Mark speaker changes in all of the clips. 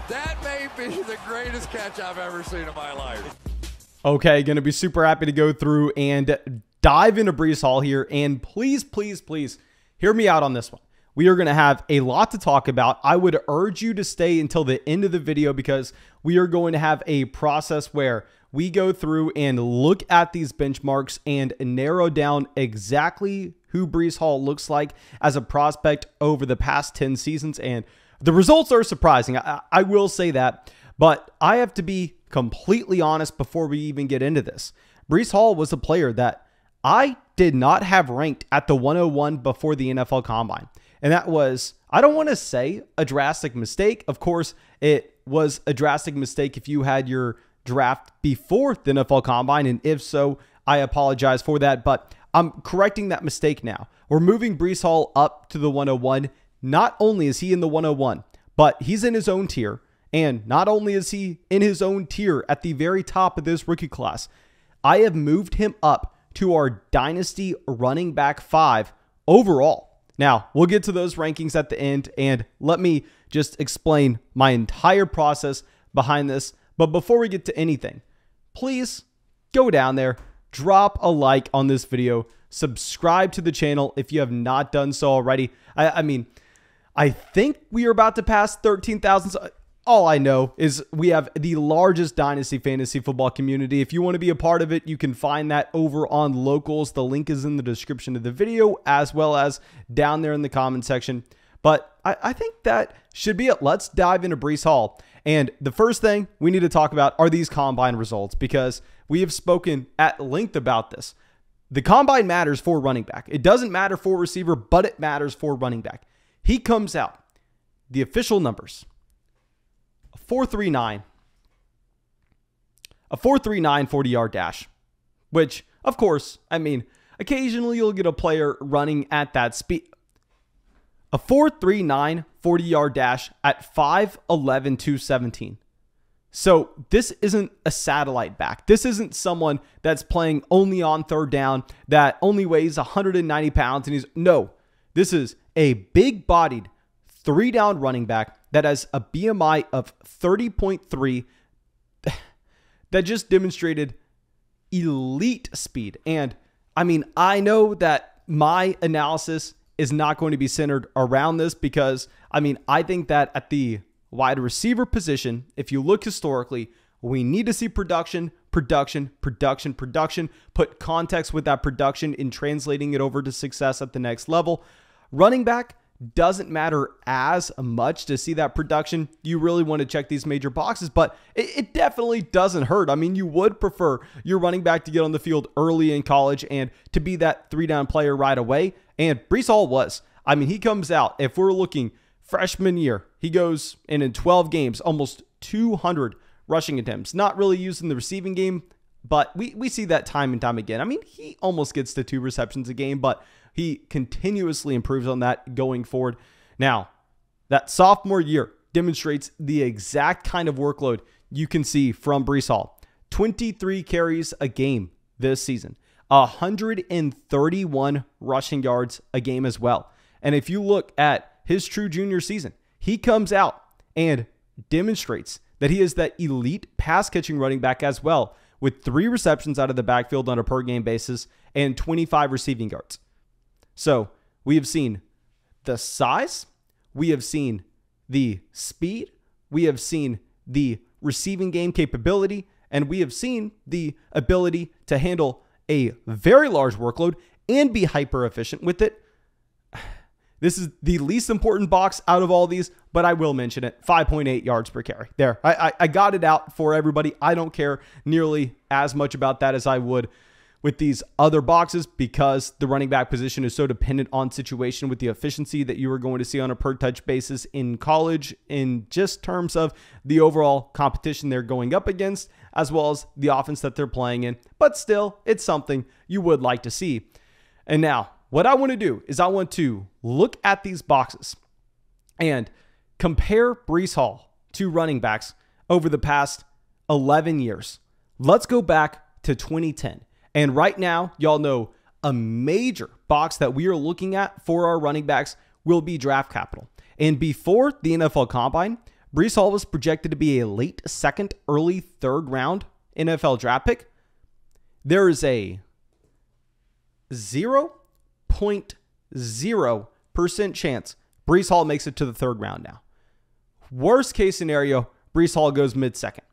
Speaker 1: That may be the greatest catch I've ever seen in my life.
Speaker 2: Okay, going to be super happy to go through and dive into Breece Hall here. And please, please, please hear me out on this one. We are going to have a lot to talk about. I would urge you to stay until the end of the video because we are going to have a process where we go through and look at these benchmarks and narrow down exactly who Breece Hall looks like as a prospect over the past 10 seasons. And the results are surprising. I will say that, but I have to be completely honest before we even get into this. Breece Hall was a player that I did not have ranked at the 101 before the NFL Combine. And that was, I don't want to say a drastic mistake. Of course, it was a drastic mistake if you had your draft before the NFL Combine. And if so, I apologize for that. But I'm correcting that mistake now. We're moving Breece Hall up to the 101. Not only is he in the 101, but he's in his own tier. And not only is he in his own tier at the very top of this rookie class, I have moved him up to our Dynasty running back 5 overall. Now, we'll get to those rankings at the end, and let me just explain my entire process behind this. But before we get to anything, please go down there, drop a like on this video, subscribe to the channel if you have not done so already. I mean, I think we are about to pass 13,000. All I know is we have the largest Dynasty fantasy football community. If you want to be a part of it, you can find that over on Locals. The link is in the description of the video as well as down there in the comment section. But I think that should be it. Let's dive into Breece Hall. And the first thing we need to talk about are these combine results because we have spoken at length about this. The combine matters for running back. It doesn't matter for receiver, but it matters for running back. He comes out, the official numbers, a 4.39 40-yard dash, which, of course, I mean, occasionally you'll get a player running at that speed. A 4.39 40-yard dash at 5'11", 217. So this isn't a satellite back. This isn't someone that's playing only on third down, that only weighs 190 pounds. And no, this is a big-bodied 3-down running back that has a BMI of 30.3 that just demonstrated elite speed. And I mean, I know that my analysis is not going to be centered around this because, I mean, I think that at the wide receiver position, if you look historically, we need to see production, put context with that production in translating it over to success at the next level. Running back doesn't matter as much to see that production. You really want to check these major boxes, but it definitely doesn't hurt. I mean, you would prefer your running back to get on the field early in college and to be that 3-down player right away. And Breece Hall was. I mean, he comes out, if we're looking freshman year, he goes in 12 games, almost 200 rushing attempts. Not really used in the receiving game, but we see that time and time again. I mean, he almost gets to 2 receptions a game, but he continuously improves on that going forward. Now, that sophomore year demonstrates the exact kind of workload you can see from Breece Hall. 23 carries a game this season. 131 rushing yards a game as well. And if you look at his true junior season, he comes out and demonstrates that he is that elite pass-catching running back as well, with 3 receptions out of the backfield on a per-game basis and 25 receiving yards. So we have seen the size, we have seen the speed, we have seen the receiving game capability, and we have seen the ability to handle a very large workload and be hyper efficient with it. This is the least important box out of all these, but I will mention it. 5.8 yards per carry. There, I got it out for everybody. I don't care nearly as much about that as I would with these other boxes because the running back position is so dependent on situation with the efficiency that you are going to see on a per touch basis in college in just terms of the overall competition they're going up against as well as the offense that they're playing in. But still, it's something you would like to see. And now, what I want to do is I want to look at these boxes and compare Breece Hall to running backs over the past 11 years. Let's go back to 2010. And right now, y'all know a major box that we are looking at for our running backs will be draft capital. And before the NFL Combine, Breece Hall was projected to be a late second, early third round NFL draft pick. There is a 0.0% chance Breece Hall makes it to the third round now. Worst case scenario, Breece Hall goes mid-second.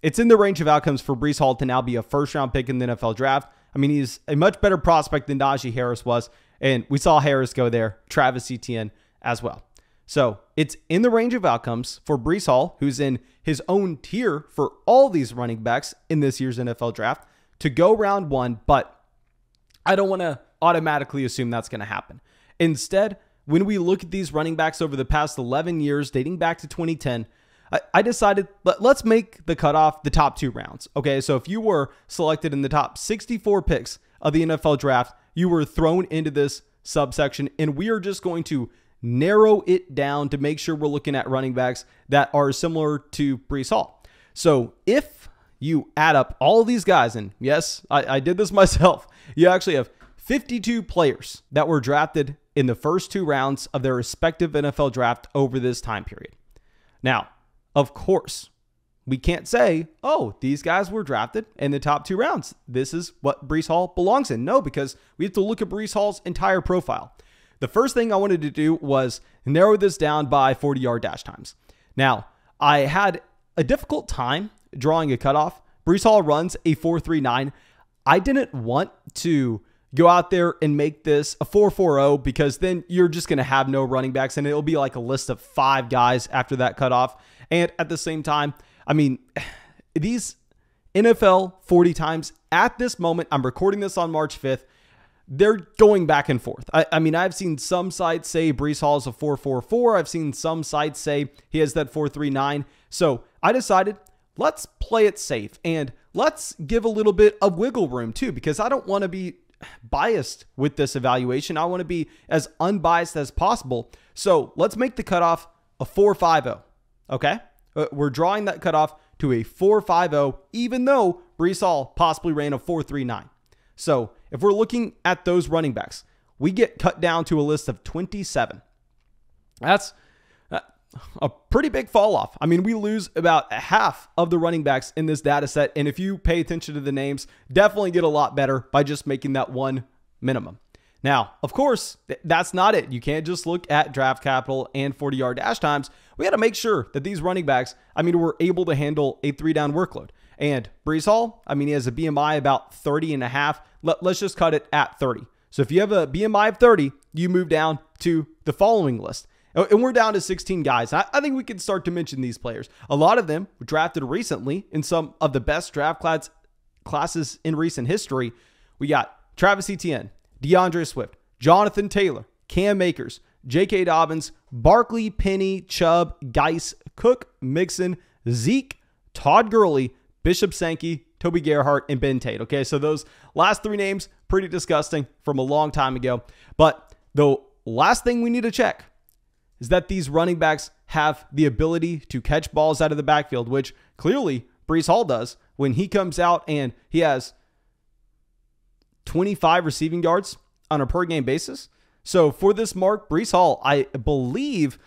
Speaker 2: It's in the range of outcomes for Breece Hall to now be a first-round pick in the NFL draft. I mean, he's a much better prospect than Najee Harris was, and we saw Harris go there, Travis Etienne as well. So it's in the range of outcomes for Breece Hall, who's in his own tier for all these running backs in this year's NFL draft, to go round one, but I don't want to automatically assume that's going to happen. Instead, when we look at these running backs over the past 11 years, dating back to 2010, I decided, let's make the cutoff the top 2 rounds. Okay, so if you were selected in the top 64 picks of the NFL draft, you were thrown into this subsection, and we are just going to narrow it down to make sure we're looking at running backs that are similar to Breece Hall. So if you add up all of these guys, and yes, I did this myself, you actually have 52 players that were drafted in the first 2 rounds of their respective NFL draft over this time period. Now, of course, we can't say, oh, these guys were drafted in the top 2 rounds. This is what Breece Hall belongs in. No, because we have to look at Breece Hall's entire profile. The first thing I wanted to do was narrow this down by 40-yard dash times. Now, I had a difficult time drawing a cutoff. Breece Hall runs a 4.39. I didn't want to go out there and make this a 4.40 because then you're just going to have no running backs, and it'll be like a list of 5 guys after that cutoff. And at the same time, I mean, these NFL 40 times at this moment, I'm recording this on March 5th, they're going back and forth. I mean, I've seen some sites say Breece Hall is a 4.44. I've seen some sites say he has that 4.39. So I decided, let's play it safe and let's give a little bit of wiggle room too, because I don't want to be biased with this evaluation. I want to be as unbiased as possible. So let's make the cutoff a 4.50. Okay? We're drawing that cutoff to a 4.50, even though Breece Hall possibly ran a 4.39. So if we're looking at those running backs, we get cut down to a list of 27. That's a pretty big fall off. I mean, we lose about half of the running backs in this data set. And if you pay attention to the names, definitely get a lot better by just making that one minimum. Now, of course, that's not it. You can't just look at draft capital and 40-yard dash times. We got to make sure that these running backs, I mean, were able to handle a 3-down workload. And Breece Hall, I mean, he has a BMI about 30.5. Let's just cut it at 30. So if you have a BMI of 30, you move down to the following list. And we're down to 16 guys. I think we can start to mention these players. A lot of them were drafted recently in some of the best draft classes in recent history. We got Travis Etienne, DeAndre Swift, Jonathan Taylor, Cam Akers, J.K. Dobbins, Barkley, Penny, Chubb, Geis, Cook, Mixon, Zeke, Todd Gurley, Bishop Sankey, Toby Gerhart, and Ben Tate. Okay, so those last 3 names, pretty disgusting from a long time ago. But the last thing we need to check is that these running backs have the ability to catch balls out of the backfield, which clearly Breece Hall does when he comes out and he has 25 receiving yards on a per game basis. So for this mark, Breece Hall, I believe,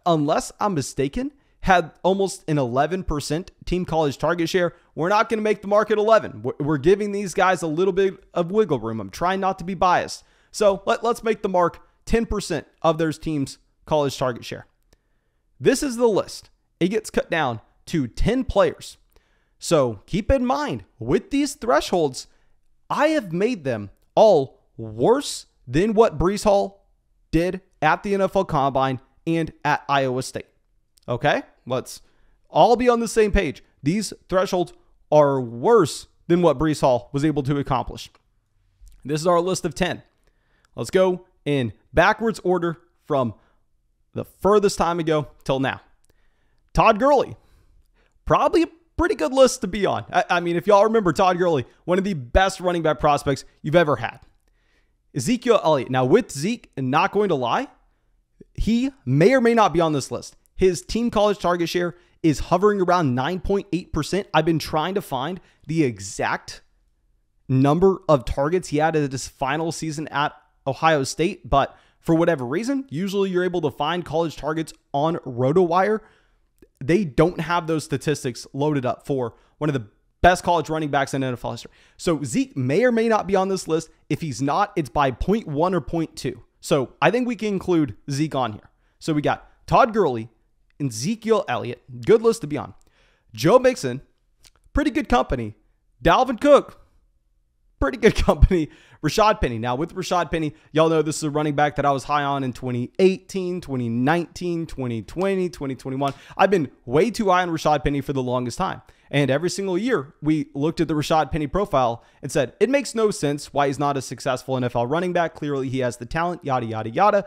Speaker 2: unless I'm mistaken, had almost an 11% team college target share. We're not going to make the mark at 11. We're giving these guys a little bit of wiggle room. I'm trying not to be biased. So let's make the mark 10% of their team's college target share. This is the list. It gets cut down to 10 players. So keep in mind, with these thresholds, I have made them all worse than what Breece Hall did at the NFL Combine and at Iowa State. Okay? Let's all be on the same page. These thresholds are worse than what Breece Hall was able to accomplish. This is our list of 10. Let's go in backwards order from the furthest time ago till now. Todd Gurley. Probably a pretty good list to be on. I mean, if y'all remember Todd Gurley, one of the best running back prospects you've ever had. Ezekiel Elliott. Now, with Zeke, not going to lie, he may or may not be on this list. His team college target share is hovering around 9.8%. I've been trying to find the exact number of targets he had at his final season at Ohio State, but for whatever reason, usually you're able to find college targets on RotoWire. they don't have those statistics loaded up for one of the best college running backs in NFL history. So Zeke may or may not be on this list. If he's not, it's by 0.1 or 0.2. So I think we can include Zeke on here. So we got Todd Gurley and Ezekiel Elliott. Good list to be on. Joe Mixon, pretty good company. Dalvin Cook, pretty good company. Rashad Penny. Now with Rashad Penny, y'all know this is a running back that I was high on in 2018, 2019, 2020, 2021. I've been way too high on Rashad Penny for the longest time. And every single year, we looked at the Rashad Penny profile and said, it makes no sense why he's not a successful NFL running back. Clearly, he has the talent, yada, yada, yada.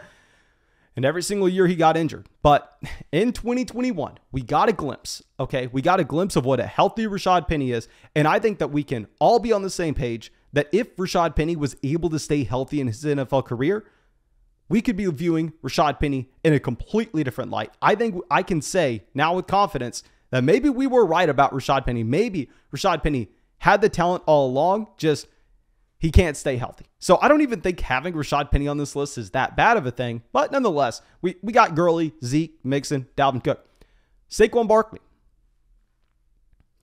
Speaker 2: And every single year, he got injured. But in 2021, we got a glimpse, okay? We got a glimpse of what a healthy Rashad Penny is. And I think that we can all be on the same page that if Rashad Penny was able to stay healthy in his NFL career, we could be viewing Rashad Penny in a completely different light. I think I can say now with confidence that maybe we were right about Rashad Penny. Maybe Rashad Penny had the talent all along, just he can't stay healthy. So I don't even think having Rashad Penny on this list is that bad of a thing. But nonetheless, we got Gurley, Zeke, Mixon, Dalvin Cook. Saquon Barkley,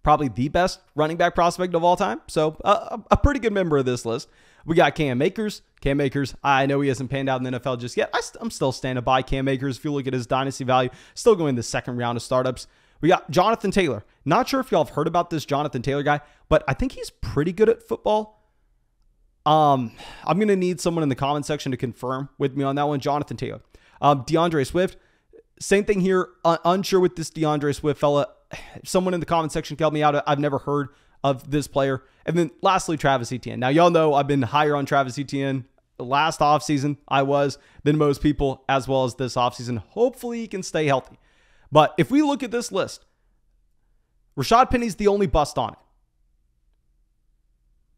Speaker 2: probably the best running back prospect of all time. So a pretty good member of this list. We got Cam Akers. Cam Akers, I know he hasn't panned out in the NFL just yet. I'm still standing by Cam Akers. If you look at his dynasty value, still going the second round of startups. We got Jonathan Taylor. Not sure if y'all have heard about this Jonathan Taylor guy, but I think he's pretty good at football. I'm going to need someone in the comment section to confirm with me on that one. Jonathan Taylor. DeAndre Swift. Same thing here. Unsure with this DeAndre Swift fella. Someone in the comment section can help me out. I've never heard of this player. And then lastly, Travis Etienne. Now, y'all know I've been higher on Travis Etienne. Last offseason, I was than most people, as well as this offseason. Hopefully, he can stay healthy. But if we look at this list, Rashad Penny's the only bust on it.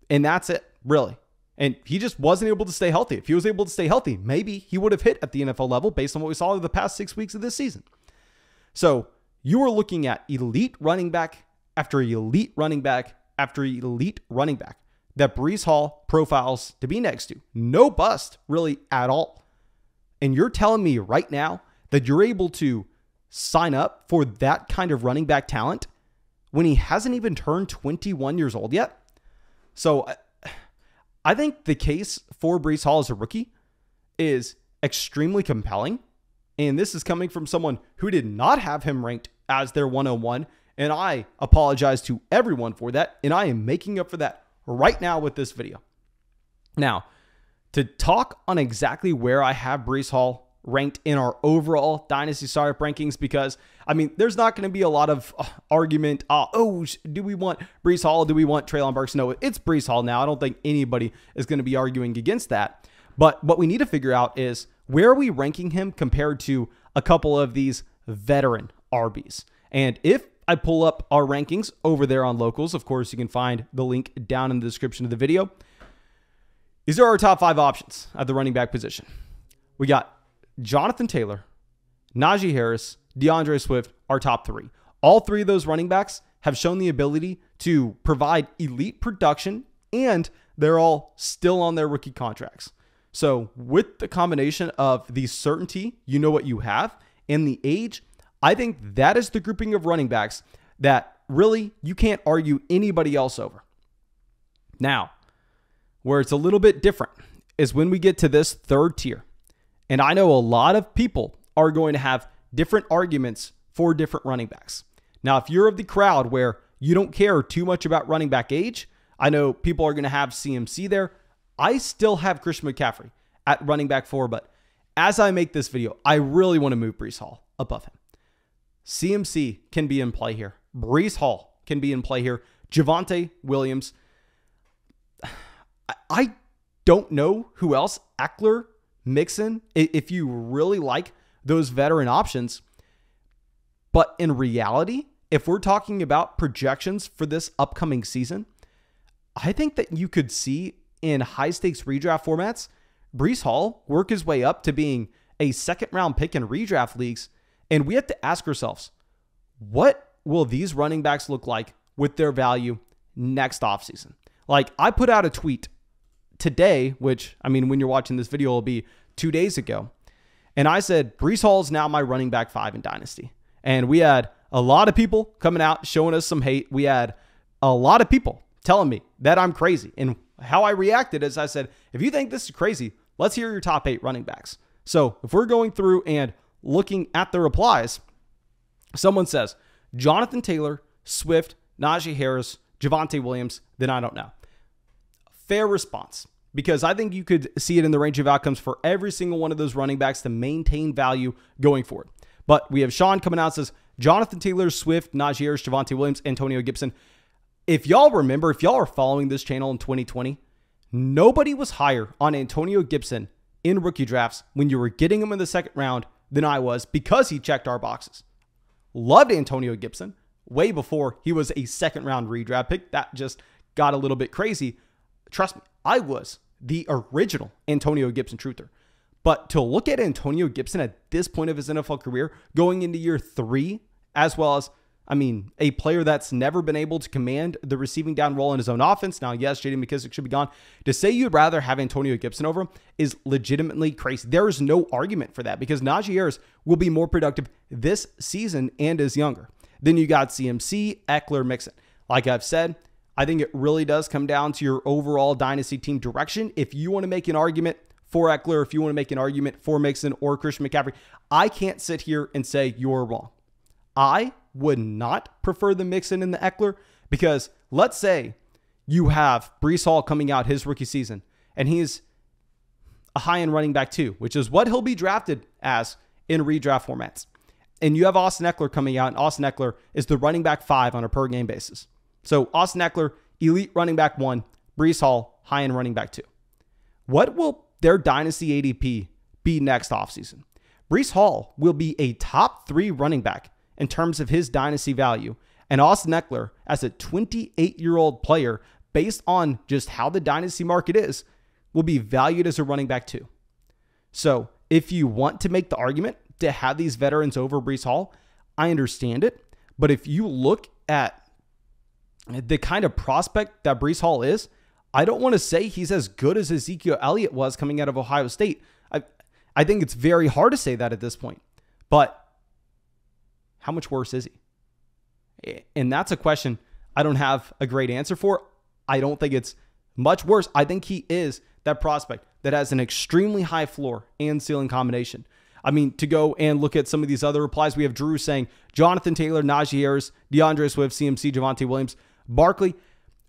Speaker 2: And that's it, really. And he just wasn't able to stay healthy. If he was able to stay healthy, maybe he would have hit at the NFL level based on what we saw over the past 6 weeks of this season. So you are looking at elite running back after elite running back after elite running back that Breece Hall profiles to be next to. No bust, really, at all. And you're telling me right now that you're able to sign up for that kind of running back talent when he hasn't even turned 21 years old yet? So I think the case for Breece Hall as a rookie is extremely compelling. And this is coming from someone who did not have him ranked as their 101. And I apologize to everyone for that. And I am making up for that right now with this video. Now, to talk on exactly where I have Breece Hall ranked in our overall Dynasty startup rankings, because, I mean, there's not going to be a lot of argument. Do we want Breece Hall? Do we want Treylon Burks? No, it's Breece Hall now. I don't think anybody is going to be arguing against that. But what we need to figure out is where are we ranking him compared to a couple of these veteran RBs? And if I pull up our rankings over there on Locals, of course, you can find the link down in the description of the video. These are our top 5 options at the running back position. We got Jonathan Taylor, Najee Harris, DeAndre Swift, our top 3. All 3 of those running backs have shown the ability to provide elite production, and they're all still on their rookie contracts. So with the combination of the certainty, you know what you have, and the age, I think that is the grouping of running backs that really you can't argue anybody else over. Now, where it's a little bit different is when we get to this third tier. And I know a lot of people are going to have different arguments for different running backs. Now, if you're of the crowd where you don't care too much about running back age, I know people are going to have CMC there. I still have Christian McCaffrey at running back 4, but as I make this video, I really want to move Breece Hall above him. CMC can be in play here. Breece Hall can be in play here. Javonte Williams. I don't know who else. Eckler, Mixon, if you really like those veteran options. But in reality, if we're talking about projections for this upcoming season, I think that you could see in high stakes redraft formats, Breece Hall work his way up to being a second round pick in redraft leagues. And we have to ask ourselves, what will these running backs look like with their value next offseason? Like, I put out a tweet today, which, I mean, when you're watching this video, will be 2 days ago. And I said, Breece Hall is now my running back 5 in Dynasty. And we had a lot of people coming out showing us some hate. We had a lot of people telling me that I'm crazy. And how I reacted is I said, if you think this is crazy, let's hear your top 8 running backs. So if we're going through and looking at the replies, someone says, Jonathan Taylor, Swift, Najee Harris, Javonte Williams, then I don't know. Fair response, because I think you could see it in the range of outcomes for every single one of those running backs to maintain value going forward. But we have Sean coming out and says, Jonathan Taylor, Swift, Najee Harris, Javonte Williams, Antonio Gibson. If y'all remember, if y'all are following this channel in 2020, nobody was higher on Antonio Gibson in rookie drafts when you were getting him in the second round than I was, because he checked our boxes. Loved Antonio Gibson way before he was a second round redraft pick. That just got a little bit crazy. Trust me, I was the original Antonio Gibson truther. But to look at Antonio Gibson at this point of his NFL career, going into year 3, as well as, a player that's never been able to command the receiving down role in his own offense. Now, yes, J.D. McKissic should be gone. To say you'd rather have Antonio Gibson over him is legitimately crazy. There is no argument for that, because Najee Harris will be more productive this season and is younger. Then you got CMC, Eckler, Mixon. Like I've said, I think it really does come down to your overall dynasty team direction. If you want to make an argument for Eckler, if you want to make an argument for Mixon or Christian McCaffrey, I can't sit here and say you're wrong. I would not prefer the Mixon and the Eckler, because let's say you have Breece Hall coming out his rookie season and he's a high-end running back too, which is what he'll be drafted as in redraft formats. And you have Austin Eckler coming out, and Austin Eckler is the running back 5 on a per game basis. So Austin Eckler, elite running back 1, Breece Hall, high-end running back 2. What will their dynasty ADP be next offseason? Breece Hall will be a top 3 running back in terms of his dynasty value, and Austin Eckler, as a 28-year-old player, based on just how the dynasty market is, will be valued as a running back 2. So if you want to make the argument to have these veterans over Breece Hall, I understand it. But if you look at the kind of prospect that Breece Hall is, I don't want to say he's as good as Ezekiel Elliott was coming out of Ohio State. I think it's very hard to say that at this point. But how much worse is he? And that's a question I don't have a great answer for. I don't think it's much worse. I think he is that prospect that has an extremely high floor and ceiling combination. To go and look at some of these other replies, we have Drew saying Jonathan Taylor, Najee Harris, DeAndre Swift, CMC, Javonte Williams, Barkley.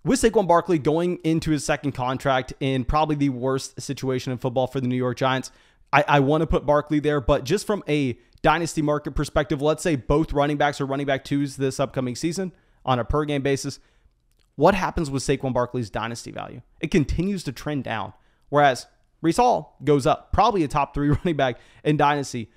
Speaker 2: With Saquon Barkley going into his second contract in probably the worst situation in football for the New York Giants, I want to put Barkley there, but just from a dynasty market perspective, let's say both running backs are running back 2s this upcoming season on a per game basis. What happens with Saquon Barkley's dynasty value? It continues to trend down, whereas Breece Hall goes up, probably a top 3 running back in dynasty.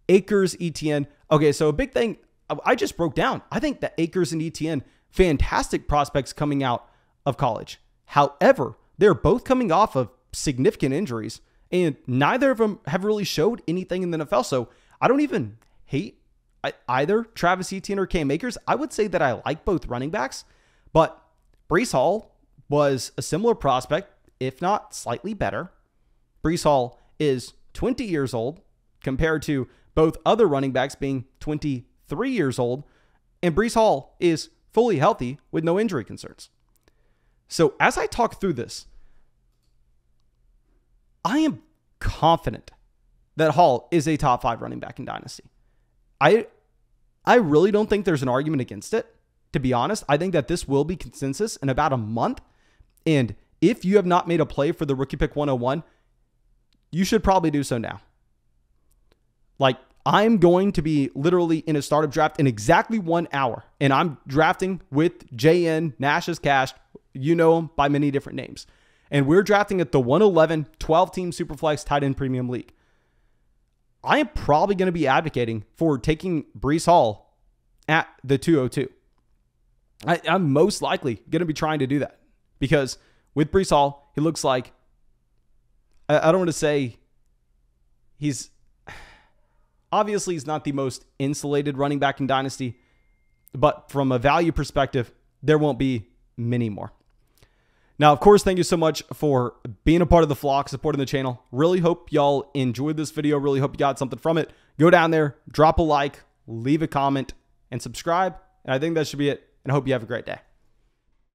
Speaker 2: Akers, Etienne. Okay, so a big thing I just broke down. I think that Akers and Etienne, fantastic prospects coming out of college. However, they're both coming off of significant injuries, and neither of them have really showed anything in the NFL. So I don't even hate either Travis Etienne or Cam Akers. I would say that I like both running backs, but Breece Hall was a similar prospect, if not slightly better. Breece Hall is 20 years old compared to both other running backs being 23 years old, and Breece Hall is fully healthy with no injury concerns. So as I talk through this, I am confident that Hall is a top 5 running back in Dynasty. I really don't think there's an argument against it, to be honest. I think that this will be consensus in about a month. And if you have not made a play for the Rookie Pick 101, you should probably do so now. I'm going to be literally in a startup draft in exactly 1 hour. And I'm drafting with JN, Nash's Cash. You know him by many different names. And we're drafting at the 111 12-team Superflex tight end premium league. I am probably going to be advocating for taking Breece Hall at the 202. I'm most likely going to be trying to do that because with Breece Hall, he looks like, I don't want to say he's not the most insulated running back in Dynasty, but from a value perspective, there won't be many more. Now, of course, thank you so much for being a part of the flock, supporting the channel. Really hope y'all enjoyed this video. Really hope you got something from it. Go down there, drop a like, leave a comment. and subscribe. And I think that should be it. And I hope you have a great day.